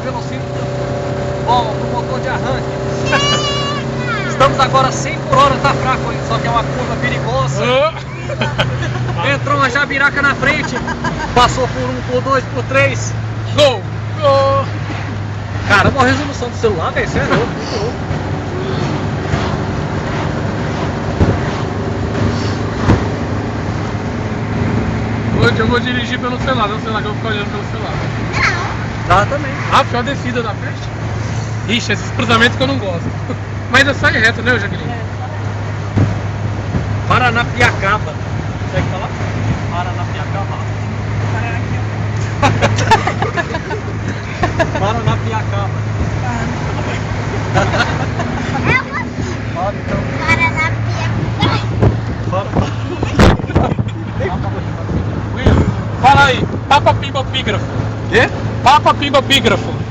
velocímetro bom no motor de arranque. Estamos agora 100 por hora, tá fraco aí, só que é uma curva perigosa. Entrou uma jabiraca na frente, passou por 1, por 2, por 3. Gol! Gol! Caramba, a resolução do celular, velho, isso é louco, muito louco. Hoje eu vou dirigir pelo celular, não sei lá que eu vou ficar olhando pelo celular. Dá também. Ah, foi uma descida na frente? Ixi, esses cruzamentos que eu não gosto. Mas ainda sai reto, né, Jaqueline? Paranapiacaba. Consegue falar? Paranapiacaba. Paranapiacaba. Fala então. Fala aí, Papa Pimba Pígrafo. Quê? Papa Pimba Pígrafo.